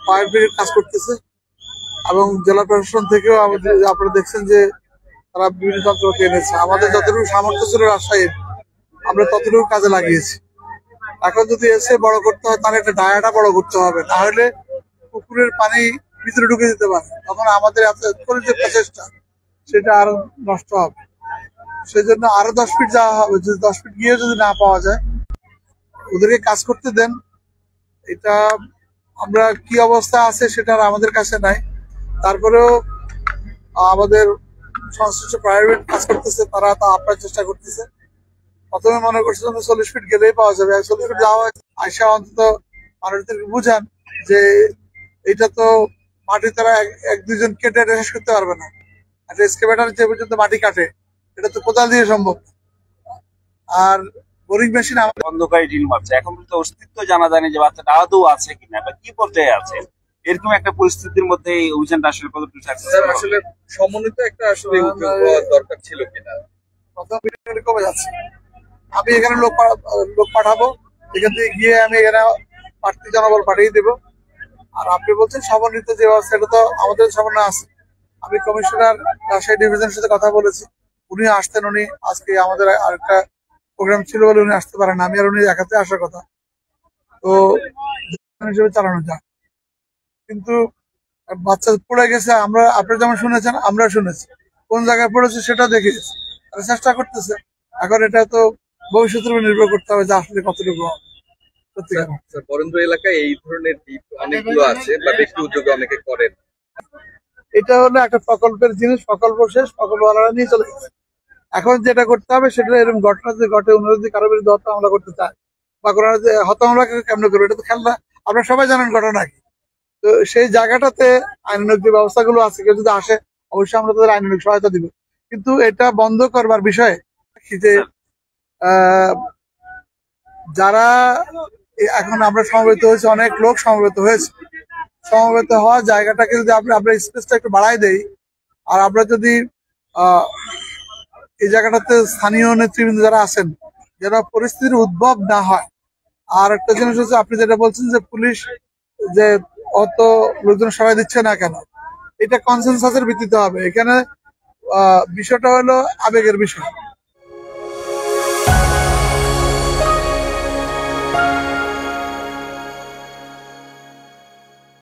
Fire brigade কাজ করতেছে এবং জেলা প্রশাসন থেকেও আপনারা দেখছেন যে তারা বিভিন্ন যন্ত্রপাতি এনেছে। আমাদের যতটুকু সামর্থ্য ছিল রাজশাহীর, আমরা ততটুকু কাজে লাগিয়েছি। এখন যদি এসে বড় করতে হয় তাহলে একটা ডায়াটা বড় করতে হবে, না হলে পুকুরের পানি ভিতরে ঢুকে যেতে পারে, তখন আমাদের যে প্রচেষ্টা সেটা আরো নষ্ট হবে। সেই জন্য আরো 10 ফিট যাওয়া হবে, যদি 10 ফিট গিয়ে যদি না পাওয়া যায় ওদেরকে কাজ করতে দেন। এটা আমরা কি অবস্থা আছে সেটা আমাদের কাছে নাই, তারপরেও আমাদের সংশ্লিষ্ট প্রাইভেট কাজ করতেছে, তারা তা আপনার চেষ্টা করতেছে। প্রথমে মনে করছিলাম 40 ফিট গেলেই পাওয়া যাবে, 40 ফিট যাওয়া আইসা অন্তত মানুষদেরকে বুঝান যে এটা তো মাটি তারা এক দুজন কেটে শেষ করতে পারবে না। একটা এক্সকেভেটর যে পর্যন্ত মাটি কাটে এটা তো কোদাল দিয়ে সম্ভব। আর বোরিং মেশিন বন্ধকারী ঢিল মারছে, এখন তো অস্তিত্ব জানা যায়নি যে বাচ্চাটা আদৌ আছে কিনা বা কি পর্যায়ে আছে। এরকম একটা পরিস্থিতির মধ্যে এই অভিযানটা আসলে কতটুকু আসলে সমন্বিত একটা আসলে উদ্যোগ হওয়া দরকার ছিল কিনা। কমে যাচ্ছে। আমি এখানে লোক পাঠাবো, এখান থেকে গিয়ে আমি এখানে প্রার্থী জনবল পাঠিয়ে দেবো। আর আপনি বলছেন সমন্বিত যে সেটা তো আমাদের সামনে আছে। আমি কমিশনার রাজশাহী ডিভিশনের সাথে কথা বলেছি, উনি আসতেন। উনি আজকে আমাদের আরেকটা প্রোগ্রাম ছিল বলে উনি আসতে পারেন, আমি আর উনি একাতে আসার কথা। তো হিসেবে চালানো যায়, কিন্তু বাচ্চা পড়ে গেছে, আপনি যেমন শুনেছেন আমরা শুনেছি, কোন জায়গায় পড়েছে সেটা দেখে গেছি, তারা চেষ্টা করতেছে। এখন এটা তো ভবিষ্যতের উপর নির্ভর করতে হবে যে আসলে কতটুকু বরেন্দ্র এলাকায় এই ধরনের দ্বীপ অনেকগুলো আছে বা ব্যক্তি উদ্যোগে অনেকে করেন। এটা হলো একটা প্রকল্পের জিনিস, প্রকল্প শেষ, প্রকল্পওয়ালারা নিয়ে চলে গেছে। এখন যেটা করতে হবে সেটা এরকম ঘটনা যে ঘটে, অন্য যদি কারো বিরুদ্ধে হত্যা মামলা করতে চায় বা কোনো হত্যা মামলা কেমন করবে, এটা তো খেলা, আপনারা সবাই জানেন ঘটনা কি। তো সেই জায়গাটাতে আইনানুগ যে ব্যবস্থাগুলো আছে, কেউ যদি আসে অবশ্যই আমরা তাদের আইনানুগ সহায়তা দিব। কিন্তু এটা বন্ধ করবার বিষয়ে যে যারা এখন আমরা সমবেত হয়েছে, অনেক লোক সমবেত হয়েছে, সমবেত হওয়া জায়গাটাকে যদি আমরা স্পেসটা একটু বাড়াই দেই, আর আমরা যদি এই জায়গাটাতে স্থানীয় নেতৃবৃন্দ যারা আছেন যেন পরিস্থিতির উদ্ভব না হয়। আর একটা জিনিস হচ্ছে আপনি যেটা বলছেন যে পুলিশ যে অত লোকজন সবাই দিচ্ছে না কেন, এটা কনসেনসাসের ভিত্তিতে হবে। এখানে বিষয়টা হলো আবেগের বিষয়।